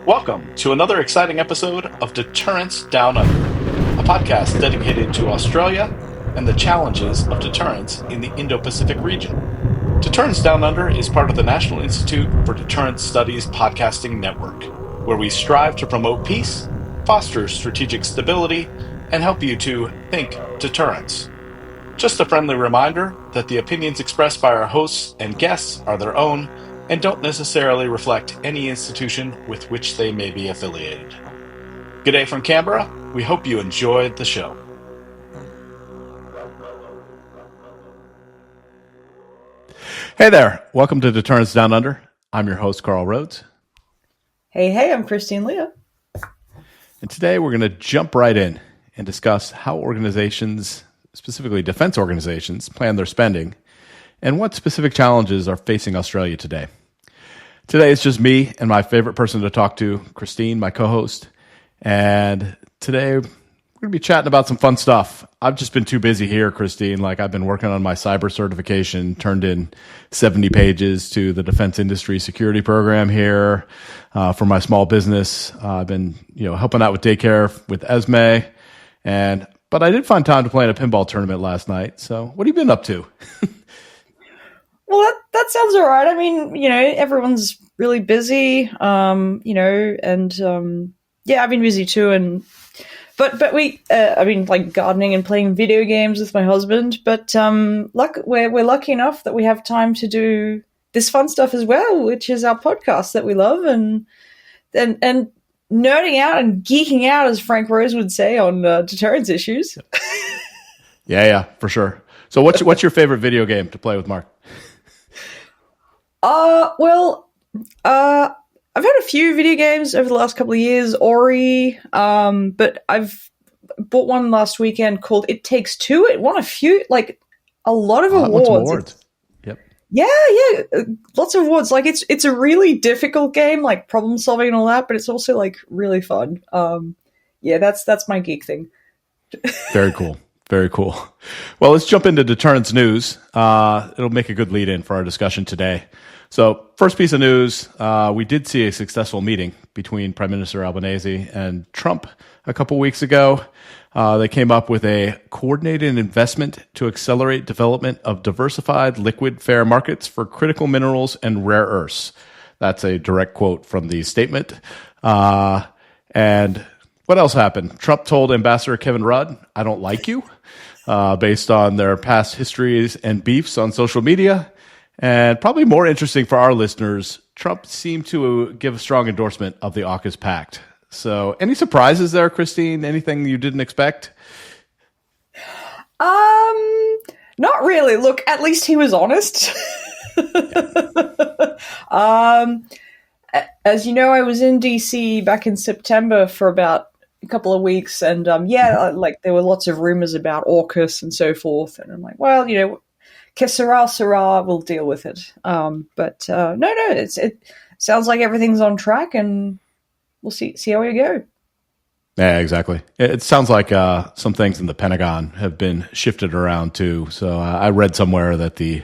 Welcome to another exciting episode of Deterrence Down Under, a podcast dedicated to Australia and the challenges of deterrence in the Indo-Pacific region. Deterrence Down Under is part of the National Institute for Deterrence Studies podcasting network, where we strive to promote peace, foster strategic stability, and help you to think deterrence. Just a friendly reminder that the opinions expressed by our hosts and guests are their own and don't necessarily reflect any institution with which they may be affiliated. Good day from Canberra. We hope you enjoyed the show. Hey there. Welcome to Deterrence Down Under. I'm your host, Carl Rhodes. Hey, I'm Christine Leah. And today we're going to jump right in and discuss how organizations, specifically defense organizations, plan their spending and what specific challenges are facing Australia today. Today it's just me and my favorite person to talk to, Christine, my co-host. And today we're going to be chatting about some fun stuff. I've just been too busy here, Christine. I've been working on my cyber certification, turned in 70 pages to the Defense Industry Security Program here for my small business. I've been, helping out with daycare with Esme. But I did find time to play in a pinball tournament last night. So what have you been up to? Well, that sounds all right. I mean, everyone's really busy, I've been busy too. But I've been gardening and playing video games with my husband. But we're lucky enough that we have time to do this fun stuff as well, which is our podcast that we love and nerding out and geeking out, as Frank Rose would say, on deterrence issues. Yeah, for sure. So what's your favorite video game to play with Mark? I've had a few video games over the last couple of years, Ori, but I've bought one last weekend called It Takes Two. It won a lot of awards. Yep. Yeah, lots of awards. It's a really difficult game, problem solving and all that, but it's also really fun. That's my geek thing. Very cool. Very cool. Well, let's jump into deterrence news. It'll make a good lead in for our discussion today. So first piece of news, we did see a successful meeting between Prime Minister Albanese and Trump a couple weeks ago. They came up with a coordinated investment to accelerate development of diversified liquid fair markets for critical minerals and rare earths. That's a direct quote from the statement. And what else happened? Trump told Ambassador Kevin Rudd, "I don't like you," based on their past histories and beefs on social media. And probably more interesting for our listeners, Trump seemed to give a strong endorsement of the AUKUS pact. So any surprises there, Christine? Anything you didn't expect? Not really. Look, at least he was honest. As you know, I was in DC back in September for about a couple of weeks, and there were lots of rumors about AUKUS and so forth, and I'm like, well, que sera, we'll deal with it. No, it sounds like everything's on track, and we'll see how we go. Yeah, exactly. It sounds like some things in the Pentagon have been shifted around too. So I read somewhere that the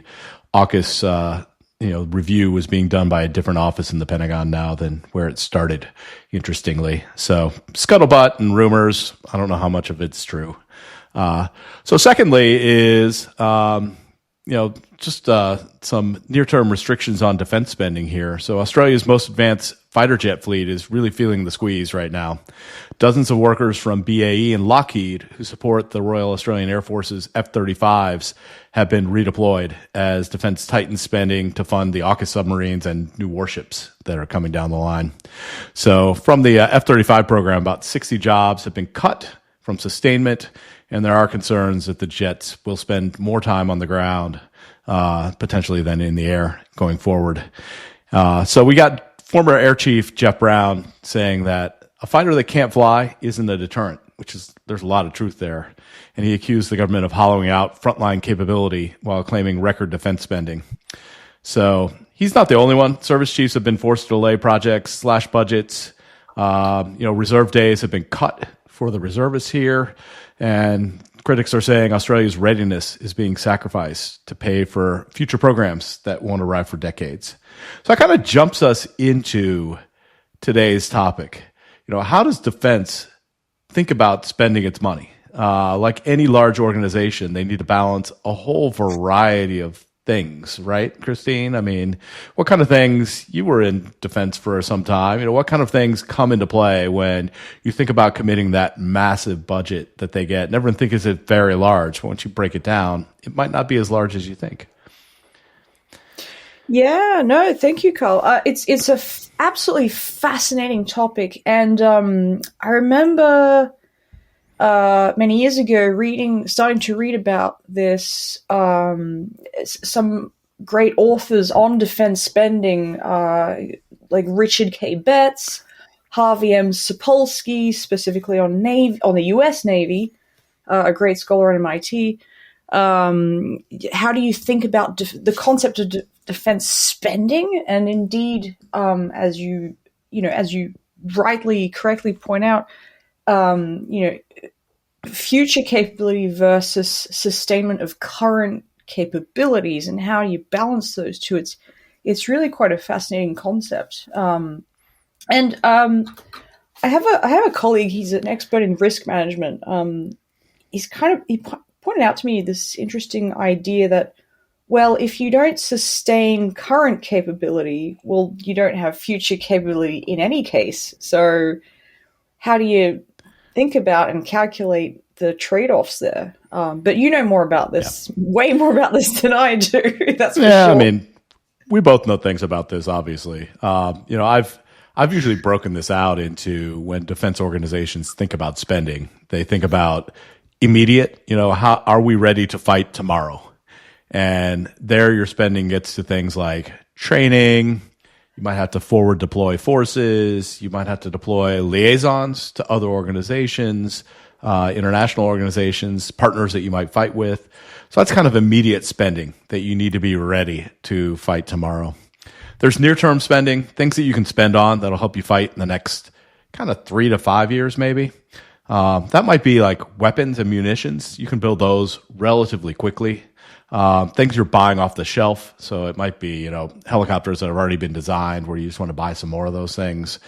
AUKUS review was being done by a different office in the Pentagon now than where it started, interestingly. So scuttlebutt and rumors, I don't know how much of it's true. So secondly is, some near-term restrictions on defense spending here. So Australia's most advanced fighter jet fleet is really feeling the squeeze right now. Dozens of workers from BAE and Lockheed, who support the Royal Australian Air Force's F-35s, have been redeployed as defense tightens spending to fund the AUKUS submarines and new warships that are coming down the line. So from the F-35 program, about 60 jobs have been cut from sustainment, and there are concerns that the jets will spend more time on the ground, potentially than in the air going forward. So we got former Air Chief Jeff Brown saying that a fighter that can't fly isn't a deterrent, there's a lot of truth there. And he accused the government of hollowing out frontline capability while claiming record defense spending. So he's not the only one. Service chiefs have been forced to delay projects, slash budgets. Reserve days have been cut for the reservists here. And critics are saying Australia's readiness is being sacrificed to pay for future programs that won't arrive for decades. So that kind of jumps us into today's topic. How does defense think about spending its money? Like any large organization, they need to balance a whole variety of things, right, Christine? I mean, what kind of things, you were in defense for some time, what kind of things come into play when you think about committing that massive budget that they get? And everyone thinks it's very large. Once you break it down, it might not be as large as you think. Yeah, no, thank you, Carl. It's a absolutely fascinating topic, and I remember many years ago starting to read about this. Some great authors on defense spending, like Richard K. Betts, Harvey M. Sapolsky, specifically on the U.S. Navy, a great scholar at MIT. How do you think about the concept of defense spending? And indeed, as you correctly point out, future capability versus sustainment of current capabilities, and how you balance those two. It's really quite a fascinating concept. I have a colleague. He's an expert in risk management. He pointed out to me this interesting idea that, well, if you don't sustain current capability, well, you don't have future capability in any case. So how do you think about and calculate the trade-offs there? But you know more about this, way more about this than I do. That's for sure. I mean, we both know things about this, obviously. I've usually broken this out into, when defense organizations think about spending, they think about immediate, how are we ready to fight tomorrow? And there your spending gets to things like training. You might have to forward deploy forces. You might have to deploy liaisons to other organizations, international organizations, partners that you might fight with. So that's kind of immediate spending that you need to be ready to fight tomorrow. There's near-term spending, things that you can spend on that'll help you fight in the next kind of 3 to 5 years, maybe. That might be like weapons and munitions. You can build those relatively quickly. Things you're buying off the shelf. So it might be, helicopters that have already been designed where you just want to buy some more of those things.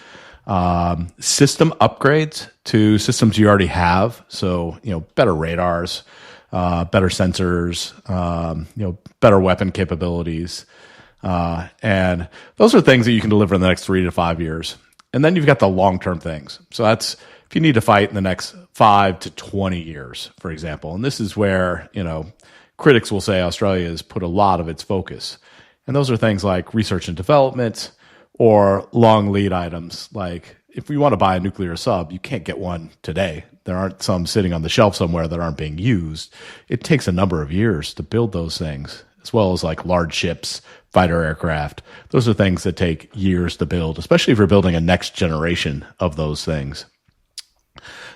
System upgrades to systems you already have. So, better radars, better sensors, better weapon capabilities. And those are things that you can deliver in the next 3 to 5 years. And then you've got the long-term things. So that's if you need to fight in the next 5 to 20 years, for example. And this is where, critics will say Australia has put a lot of its focus. And those are things like research and development or long lead items. Like if we want to buy a nuclear sub, you can't get one today. There aren't some sitting on the shelf somewhere that aren't being used. It takes a number of years to build those things, as well as like large ships, fighter aircraft. Those are things that take years to build, especially if you're building a next generation of those things.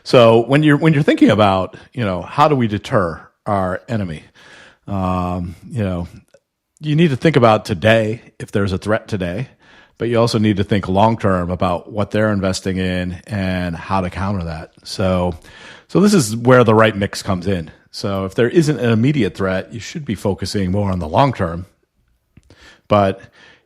So when you're thinking about, how do we deter our enemy? You need to think about today, if there's a threat today, but you also need to think long-term about what they're investing in and how to counter that. So this is where the right mix comes in. So if there isn't an immediate threat, you should be focusing more on the long term. But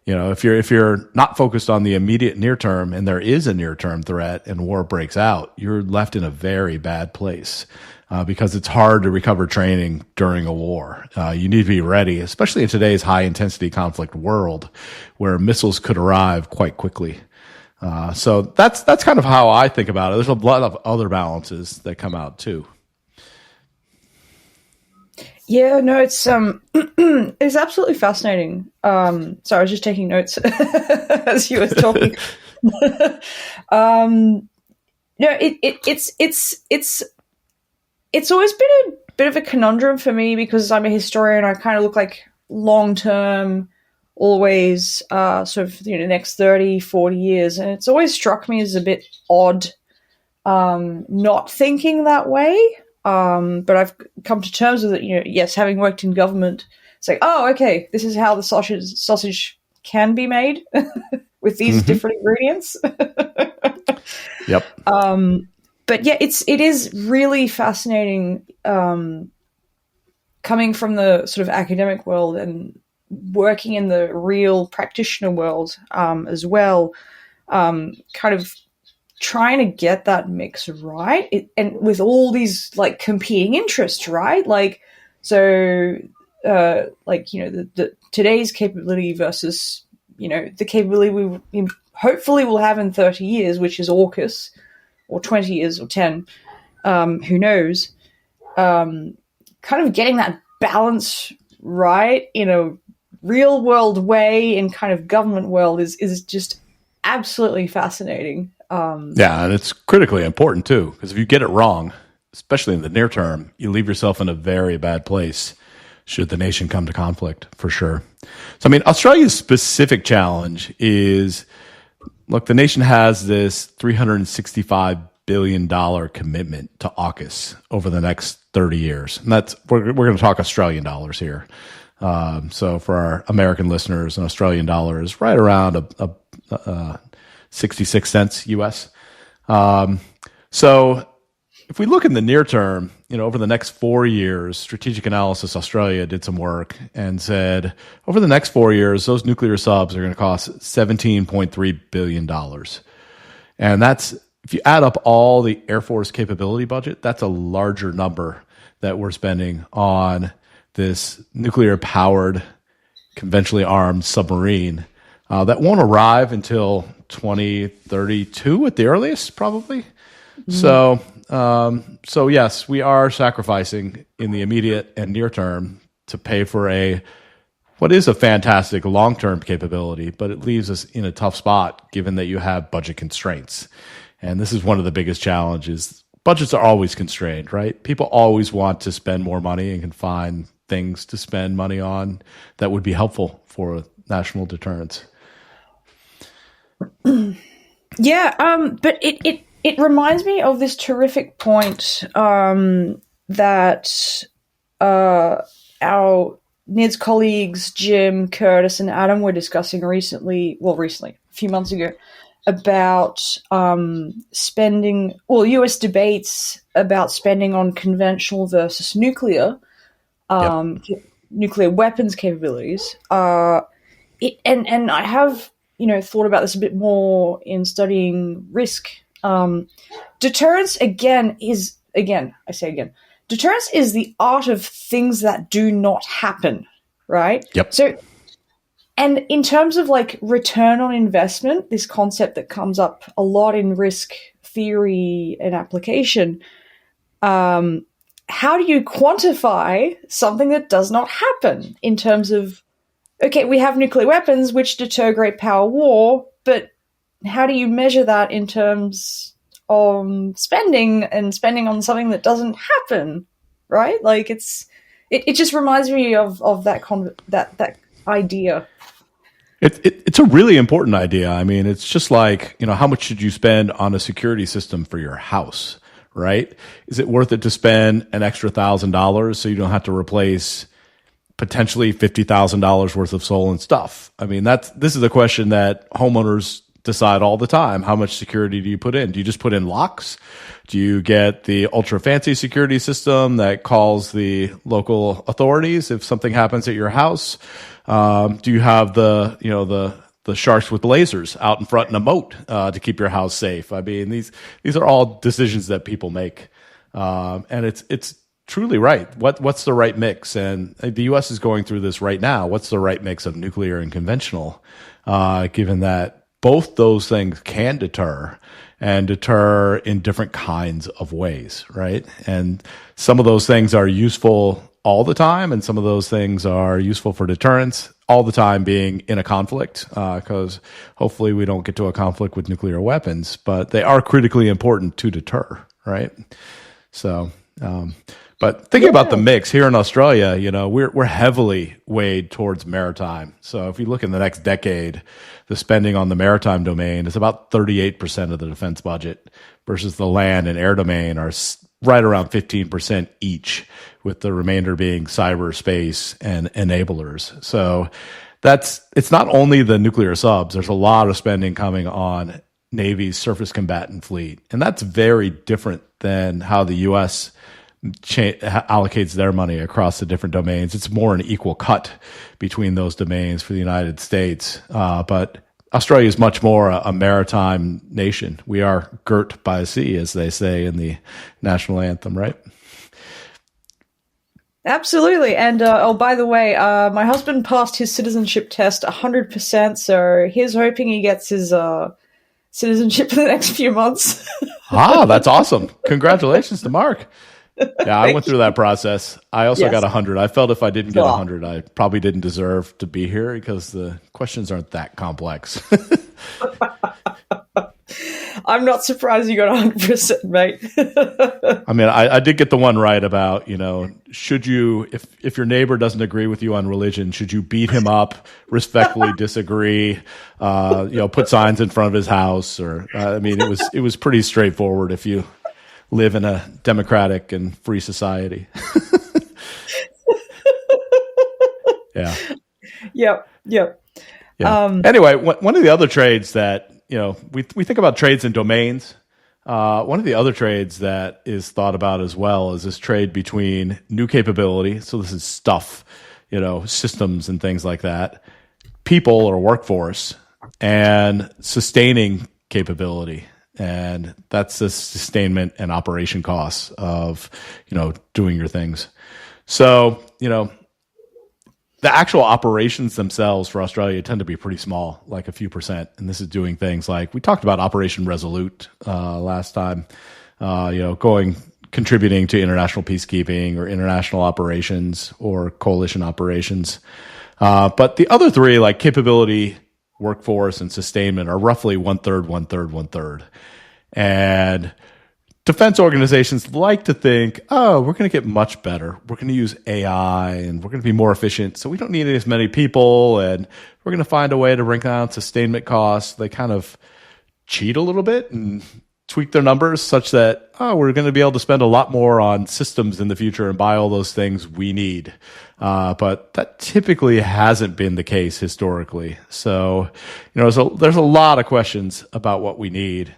if you're not focused on the immediate near term and there is a near term threat and war breaks out, you're left in a very bad place because it's hard to recover training during a war. You need to be ready, especially in today's high intensity conflict world where missiles could arrive quite quickly. So that's kind of how I think about it. There's a lot of other balances that come out too. Yeah, no, it's it's absolutely fascinating. Sorry, I was just taking notes as you were talking. It's always been a bit of a conundrum for me because I'm a historian. I kind of look like long term, always sort of next 30, 40 years, and it's always struck me as a bit odd not thinking that way. But I've come to terms with it, yes, having worked in government, it's like, oh, okay, this is how the sausage can be made with these different ingredients. Yep. But yeah, it is really fascinating coming from the sort of academic world and working in the real practitioner world as well. kind of trying to get that mix right, and with all these like competing interests, right? Like, so, like, you know, the today's capability versus, you know, the capability we hopefully will have in 30 years, which is AUKUS, or 20 years, or 10, who knows? Kind of getting that balance right in a real world way in kind of government world is just absolutely fascinating. Yeah, and it's critically important too, because if you get it wrong, especially in the near term, you leave yourself in a very bad place should the nation come to conflict, for sure. So, I mean, Australia's specific challenge is, look, the nation has this $365 billion commitment to AUKUS over the next 30 years. And that's, we're going to talk Australian dollars here. So for our American listeners, an Australian dollar is right around a 66 cents US. So if we look in the near term, you know, over the next 4 years, Strategic Analysis Australia did some work and said, over the next 4 years, those nuclear subs are going to cost $17.3 billion. And that's, if you add up all the Air Force capability budget, that's a larger number that we're spending on this nuclear-powered, conventionally armed submarine that won't arrive until 2032 at the earliest, probably. Mm-hmm. So yes, we are sacrificing in the immediate and near term to pay for what is a fantastic long-term capability, but it leaves us in a tough spot given that you have budget constraints. And this is one of the biggest challenges. Budgets are always constrained, right? People always want to spend more money and can find things to spend money on that would be helpful for national deterrence. Yeah, but it reminds me of this terrific point that our NIDS colleagues Jim, Curtis, and Adam were discussing recently, a few months ago, about spending, US debates about spending on conventional versus nuclear, nuclear weapons capabilities. And I have, thought about this a bit more in studying risk. Deterrence, deterrence is the art of things that do not happen, right? Yep. So, and in terms of like return on investment, this concept that comes up a lot in risk theory and application, how do you quantify something that does not happen in terms of, okay, we have nuclear weapons which deter great power war, but how do you measure that in terms of spending on something that doesn't happen, right? Like it just reminds me of that idea. It's a really important idea. I mean, it's just like, how much should you spend on a security system for your house, right? Is it worth it to spend an extra $1,000 so you don't have to replace potentially $50,000 worth of stolen stuff? I mean, this is a question that homeowners decide all the time. How much security do you put in? Do you just put in locks? Do you get the ultra fancy security system that calls the local authorities if something happens at your house? Do you have the sharks with lasers out in front in a moat to keep your house safe? I mean, these are all decisions that people make, and it's truly right. What's the right mix? And the U.S. is going through this right now. What's the right mix of nuclear and conventional? Given that both those things can deter and deter in different kinds of ways, right? And some of those things are useful all the time, and some of those things are useful for deterrence all the time, being in a conflict, because hopefully we don't get to a conflict with nuclear weapons, but they are critically important to deter, right? So, but thinking about the mix here in Australia, we're heavily weighed towards maritime. So if you look in the next decade, the spending on the maritime domain is about 38% of the defense budget, versus the land and air domain are right around 15% each, with the remainder being cyberspace and enablers. So it's not only the nuclear subs. There's a lot of spending coming on Navy's surface combatant fleet, and that's very different than how the U.S. allocates their money across the different domains. It's more an equal cut between those domains for the United States. But Australia is much more a maritime nation. We are girt by sea, as they say in the national anthem, right? Absolutely. And by the way, my husband passed his citizenship test 100%, so he's hoping he gets his citizenship in the next few months. That's awesome. Congratulations to Mark. Yeah, I went through that process. I also got 100. I felt if I didn't get 100, I probably didn't deserve to be here because the questions aren't that complex. I'm not surprised you got 100%, mate. I mean, I did get the one right about, should you, if your neighbor doesn't agree with you on religion, should you beat him up, respectfully disagree, put signs in front of his house? Or, it was pretty straightforward if you live in a democratic and free society. Yeah. Yep. Yeah. Anyway, one of the other trades that, we think about trades and domains. One of the other trades that is thought about as well is this trade between new capability. So this is stuff, systems and things like that, people or workforce, and sustaining capability. And that's the sustainment and operation costs of, doing your things. So, the actual operations themselves for Australia tend to be pretty small, like a few percent. And this is doing things like we talked about Operation Resolute last time, contributing to international peacekeeping or international operations or coalition operations. But the other three, like capability, workforce, and sustainment, are roughly 1/3, 1/3, 1/3. And defense organizations like to think, we're going to get much better. We're going to use AI and we're going to be more efficient. So we don't need as many people and we're going to find a way to bring down sustainment costs. They kind of cheat a little bit and tweak their numbers such that, we're going to be able to spend a lot more on systems in the future and buy all those things we need. But that typically hasn't been the case historically. So, there's a lot of questions about what we need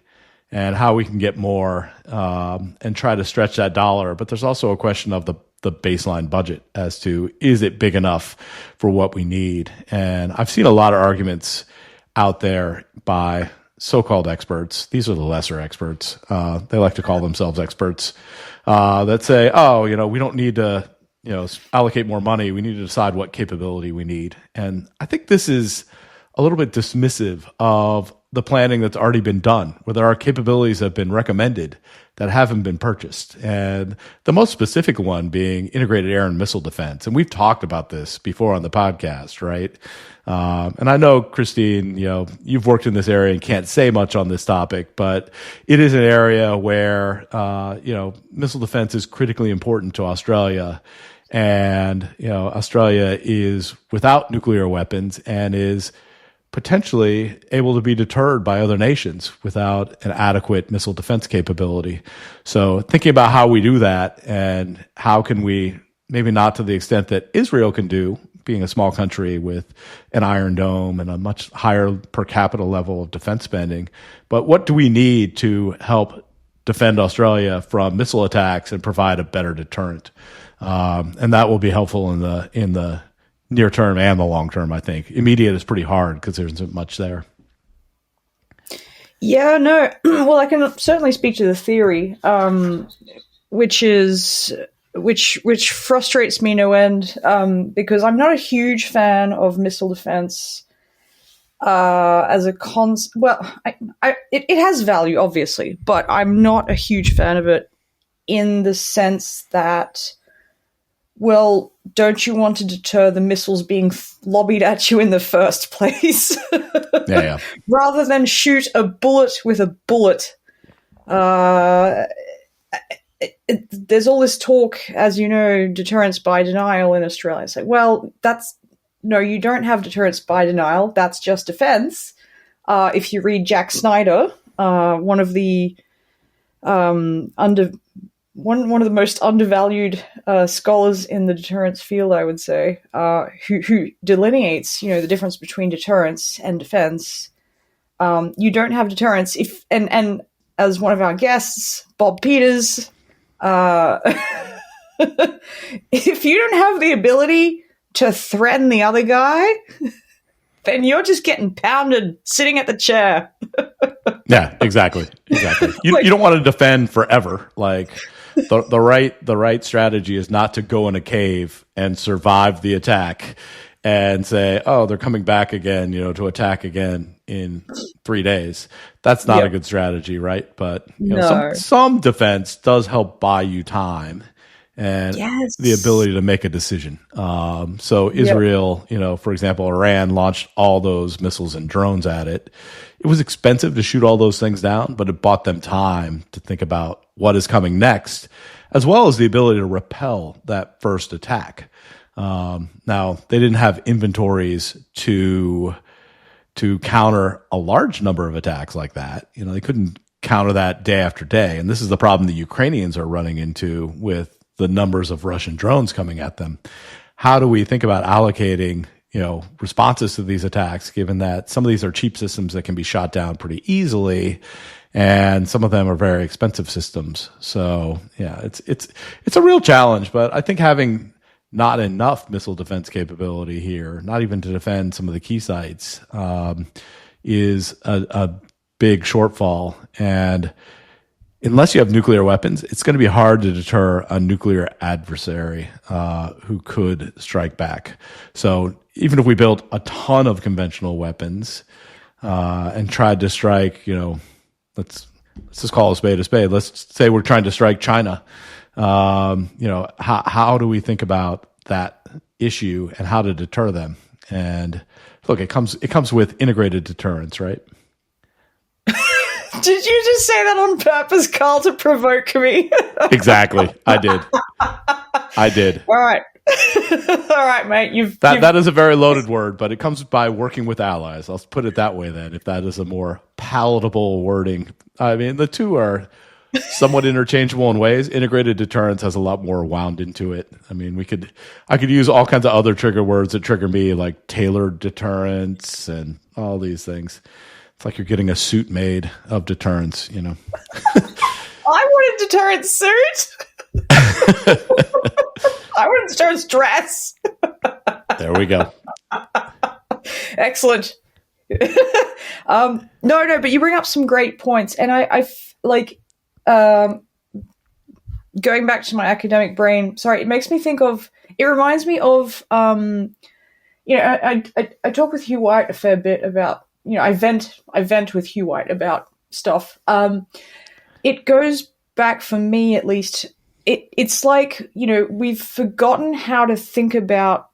and how we can get more and try to stretch that dollar. But there's also a question of the baseline budget as to, is it big enough for what we need? And I've seen a lot of arguments out there by so-called experts. These are the lesser experts. They like to call themselves experts that say, we don't need to, allocate more money. We need to decide what capability we need. And I think this is a little bit dismissive of the planning that's already been done, where there are capabilities that have been recommended that haven't been purchased. And the most specific one being integrated air and missile defense. And we've talked about this before on the podcast, right? And I know, Christine, you've worked in this area and can't say much on this topic, but it is an area where, missile defense is critically important to Australia. And, Australia is without nuclear weapons and is potentially able to be deterred by other nations without an adequate missile defense capability. So thinking about how we do that and how can we, maybe not to the extent that Israel can do, being a small country with an Iron Dome and a much higher per capita level of defense spending, but what do we need to help defend Australia from missile attacks and provide a better deterrent? And that will be helpful in the near term and the long term, I think. Immediate is pretty hard because there isn't much there. Yeah, no. Well, I can certainly speak to the theory, which frustrates me no end, because I'm not a huge fan of missile defense as a Well, it has value, obviously, but I'm not a huge fan of it in the sense that, well, don't you want to deter the missiles being lobbied at you in the first place? Yeah. Rather than shoot a bullet with a bullet. There's all this talk, as you know, deterrence by denial in Australia. It's like, well, no, you don't have deterrence by denial. That's just defense. If you read Jack Snyder, one of the one of the most undervalued scholars in the deterrence field, I would say, who delineates, the difference between deterrence and defense. You don't have deterrence and as one of our guests, Bob Peters, if you don't have the ability to threaten the other guy, then you're just getting pounded sitting at the chair. Yeah, exactly. You don't want to defend forever. Like the right strategy is not to go in a cave and survive the attack and say, oh, they're coming back again, to attack again in 3 days. That's not a good strategy, right? But some defense does help buy you time and the ability to make a decision. So Israel, for example, Iran launched all those missiles and drones at it. It was expensive to shoot all those things down, but it bought them time to think about what is coming next, as well as the ability to repel that first attack. Now, they didn't have inventories to counter a large number of attacks like that. They couldn't counter that day after day. And this is the problem the Ukrainians are running into with the numbers of Russian drones coming at them. How do we think about allocating, responses to these attacks, given that some of these are cheap systems that can be shot down pretty easily, and some of them are very expensive systems. So yeah, it's a real challenge, but I think having not enough missile defense capability here, not even to defend some of the key sites, is a big shortfall. And unless you have nuclear weapons, it's going to be hard to deter a nuclear adversary who could strike back. So even if we built a ton of conventional weapons and tried to strike, let's just call a spade a spade. Let's say we're trying to strike China. How do we think about that issue and how to deter them? And look, it comes with integrated deterrence, right? Did you just say that on purpose, Carl, to provoke me? Exactly. I did. All right. All right, mate. That is a very loaded word, but it comes by working with allies. I'll put it that way then, if that is a more palatable wording. I mean, the two are somewhat interchangeable in ways. Integrated deterrence has a lot more wound into it. I mean, I could use all kinds of other trigger words that trigger me, like tailored deterrence and all these things. It's like you're getting a suit made of deterrence, I want a deterrence suit. I want a deterrence dress. There we go. Excellent. No, but you bring up some great points, and I like going back to my academic brain. Sorry, it makes me think of. It reminds me of. I talk with Hugh White a fair bit about. I vent with Hugh White about stuff. It goes back for me at least. It's like we've forgotten how to think about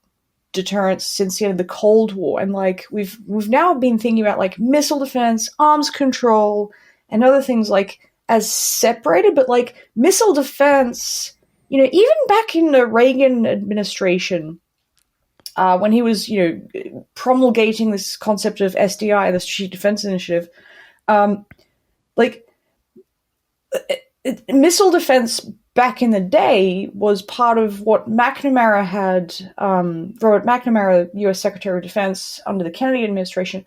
deterrence since the end of the Cold War, and like we've now been thinking about like missile defense, arms control, and other things like as separated. But like missile defense, even back in the Reagan administration, when he was promulgating this concept of SDI, the Strategic Defense Initiative, missile defense back in the day was part of what McNamara had, Robert McNamara, U.S. Secretary of Defense under the Kennedy administration,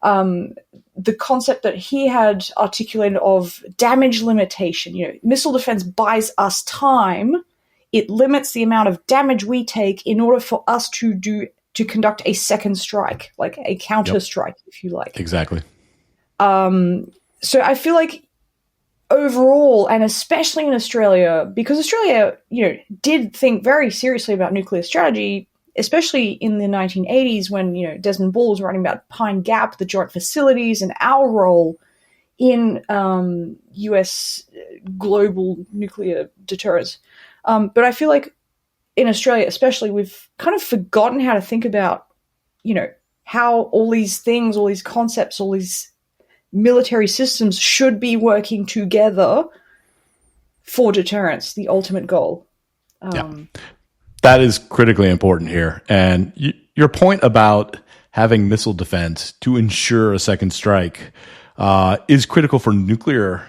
the concept that he had articulated of damage limitation. Missile defense buys us time. It limits the amount of damage we take in order for us to conduct a second strike, like a counter strike, if you like. Exactly. So I feel like overall, and especially in Australia, because Australia, did think very seriously about nuclear strategy, especially in the 1980s when, Desmond Ball was writing about Pine Gap, the joint facilities, and our role in U.S. global nuclear deterrence. But I feel like in Australia, especially, we've kind of forgotten how to think about, how all these things, all these concepts, all these military systems should be working together for deterrence, the ultimate goal. That is critically important here. And your point about having missile defense to ensure a second strike is critical for nuclear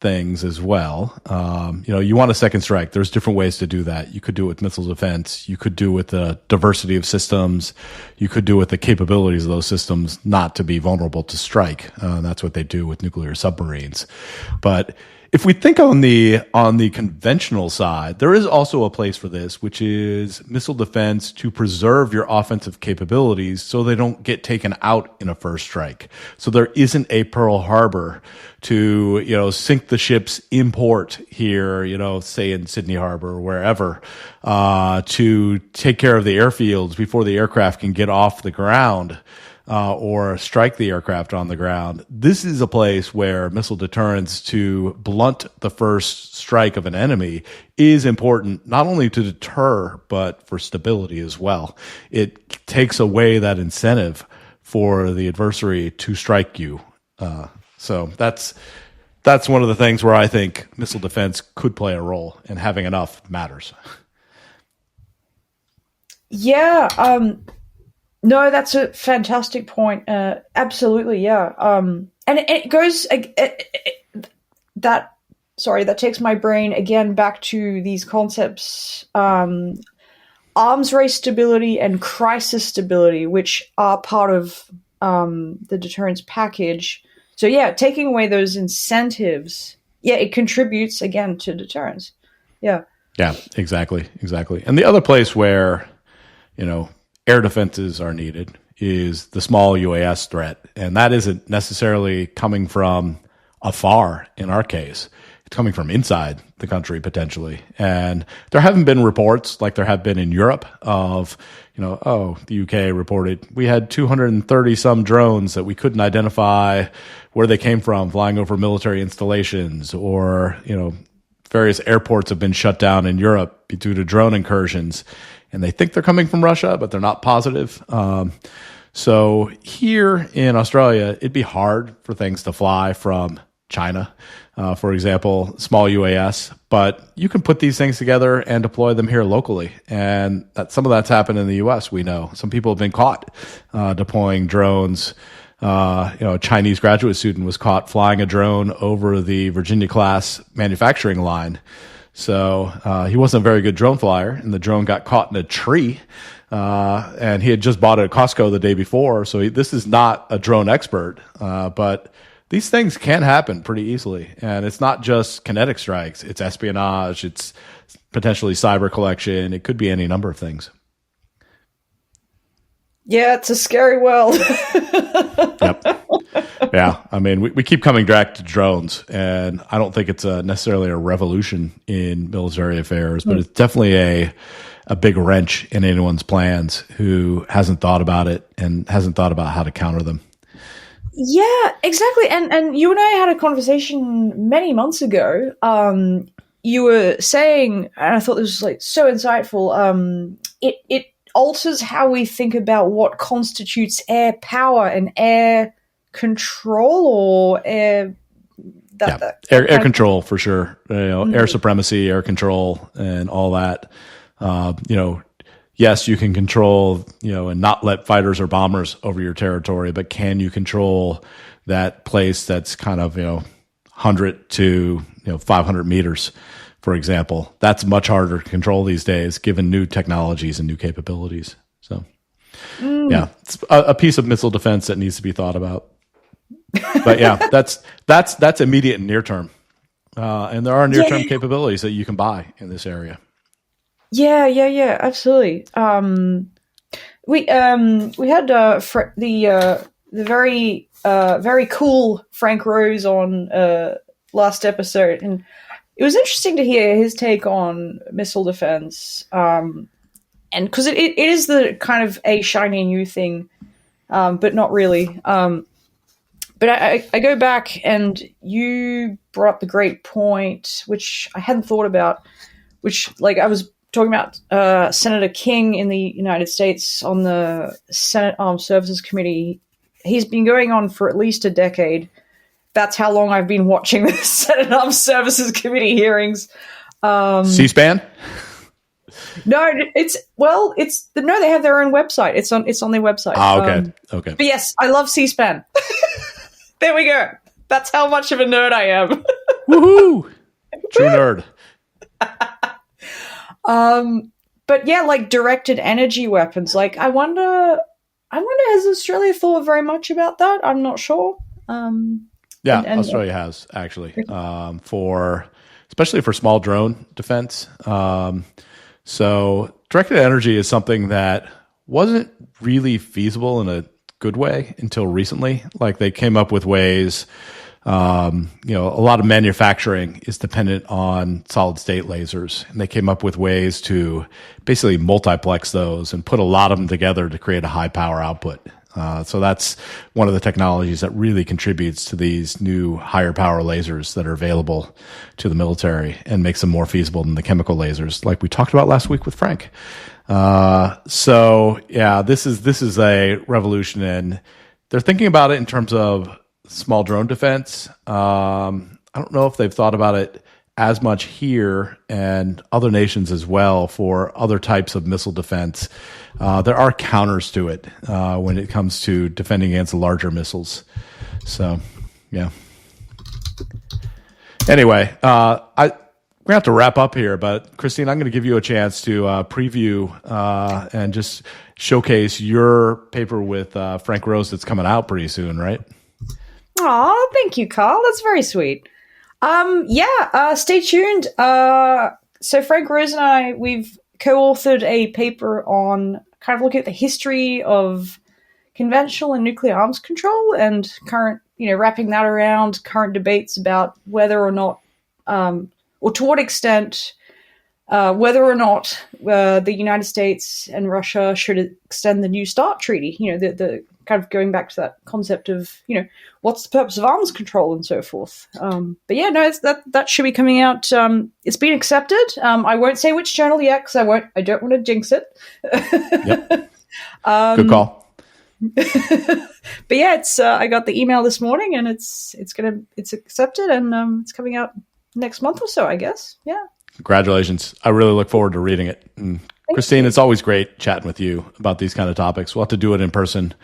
things as well. You want a second strike. There's different ways to do that. You could do it with missile defense. You could do it with the diversity of systems. You could do it with the capabilities of those systems not to be vulnerable to strike. That's what they do with nuclear submarines. But If we think on the conventional side, there is also a place for this, which is missile defense to preserve your offensive capabilities so they don't get taken out in a first strike. So there isn't a Pearl Harbor to, sink the ships in port here, say in Sydney Harbor or wherever, to take care of the airfields before the aircraft can get off the ground. Or strike the aircraft on the ground. This is a place where missile deterrence to blunt the first strike of an enemy is important, not only to deter, but for stability as well. It takes away that incentive for the adversary to strike you. So that's one of the things where I think missile defense could play a role, and having enough matters. Yeah, no, that's a fantastic point. Absolutely, yeah. And it goes that takes my brain again back to these concepts, arms race stability and crisis stability, which are part of the deterrence package. So yeah, taking away those incentives, it contributes again to deterrence. Yeah. Yeah, exactly. And the other place where, air defenses are needed is the small UAS threat. And that isn't necessarily coming from afar in our case. It's coming from inside the country potentially. And there haven't been reports like there have been in Europe of, the UK reported we had 230 some drones that we couldn't identify where they came from flying over military installations, or, various airports have been shut down in Europe due to drone incursions. And they think they're coming from Russia, but they're not positive. So here in Australia, it'd be hard for things to fly from China, for example, small UAS. But you can put these things together and deploy them here locally. And some of that's happened in the U.S., we know. Some people have been caught deploying drones. A Chinese graduate student was caught flying a drone over the Virginia-class manufacturing line. So he wasn't a very good drone flyer, and the drone got caught in a tree. And he had just bought it at Costco the day before. So this is not a drone expert, but these things can happen pretty easily. And it's not just kinetic strikes. It's espionage. It's potentially cyber collection. It could be any number of things. Yeah, it's a scary world. Yep. Yeah, I mean, we keep coming back to drones, and I don't think it's necessarily a revolution in military affairs, but it's definitely a big wrench in anyone's plans who hasn't thought about it and hasn't thought about how to counter them. Yeah, exactly. And you and I had a conversation many months ago. You were saying, and I thought this was so insightful. It alters how we think about what constitutes air power and air control, or air air control for sure. Air supremacy, air control, and all that. Yes, you can control, and not let fighters or bombers over your territory, but can you control that place that's kind of 100 to 500 meters, for example? That's much harder to control these days, given new technologies and new capabilities. So, yeah, it's a piece of missile defense that needs to be thought about. But yeah, that's immediate and near term, and there are near term capabilities that you can buy in this area. Yeah, absolutely. We had the very cool Frank Rose on last episode, and it was interesting to hear his take on missile defense, and because it is the kind of a shiny new thing, but not really. But I go back, and you brought up the great point, which I hadn't thought about, which I was talking about Senator King in the United States on the Senate Armed Services Committee. He's been going on for at least a decade. That's how long I've been watching the Senate Armed Services Committee hearings. C-SPAN? No, they have their own website. It's on their website. Okay. But yes, I love C-SPAN. There we go. That's how much of a nerd I am. Woohoo! True nerd. But yeah, directed energy weapons. I wonder, has Australia thought very much about that? I'm not sure. Yeah, And Australia has actually especially for small drone defense. So directed energy is something that wasn't really feasible in a good way until recently. Like they came up with ways. A lot of manufacturing is dependent on solid state lasers, and they came up with ways to basically multiplex those and put a lot of them together to create a high power output. So that's one of the technologies that really contributes to these new higher power lasers that are available to the military and makes them more feasible than the chemical lasers, like we talked about last week with Frank. This is a revolution, and they're thinking about it in terms of small drone defense. I don't know if they've thought about it as much here and other nations as well for other types of missile defense. There are counters to it when it comes to defending against larger missiles. So, yeah. Anyway, we're going to have to wrap up here, but Christine, I'm going to give you a chance to preview and just showcase your paper with Frank Rose that's coming out pretty soon, right? Oh, thank you, Carl. That's very sweet. Stay tuned. So Frank Rose and I, we've co-authored a paper on kind of looking at the history of conventional and nuclear arms control and current, wrapping that around current debates about whether or not, or to what extent, whether or not the United States and Russia should extend the New START treaty, the kind of going back to that concept of, what's the purpose of arms control and so forth. That should be coming out. It's been accepted. I won't say which journal yet because I don't want to jinx it. Yep. Good call. But yeah, it's I got the email this morning and it's accepted and it's coming out next month or so, I guess. Yeah. Congratulations. I really look forward to reading it. And Christine, it's always great chatting with you about these kind of topics. We'll have to do it in person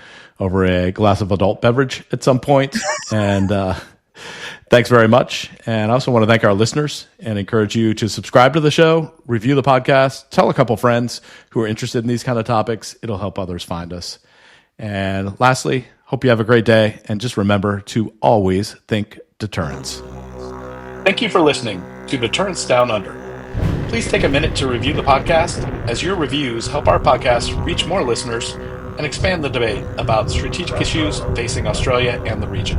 over a glass of adult beverage at some point. And thanks very much. And I also want to thank our listeners and encourage you to subscribe to the show, review the podcast, tell a couple friends who are interested in these kind of topics. It'll help others find us. And lastly, hope you have a great day. And just remember to always think deterrence. Thank you for listening to Deterrence Down Under. Please take a minute to review the podcast, as your reviews help our podcast reach more listeners and expand the debate about strategic issues facing Australia and the region.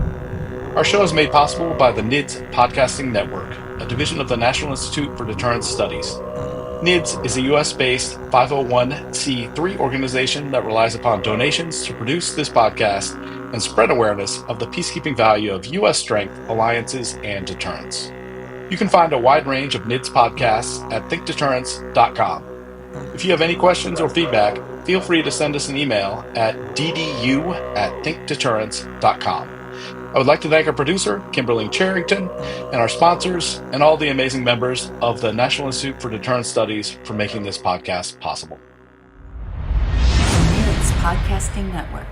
Our show is made possible by the NIDS Podcasting Network, a division of the National Institute for Deterrence Studies. NIDS is a U.S.-based 501c3 organization that relies upon donations to produce this podcast and spread awareness of the peacekeeping value of U.S. strength, alliances, and deterrence. You can find a wide range of NIDS podcasts at thinkdeterrence.com. If you have any questions or feedback, feel free to send us an email at ddu@thinkdeterrence.com. I would like to thank our producer, Kimberly Charrington, and our sponsors, and all the amazing members of the National Institute for Deterrence Studies for making this podcast possible. NIDS Podcasting Network.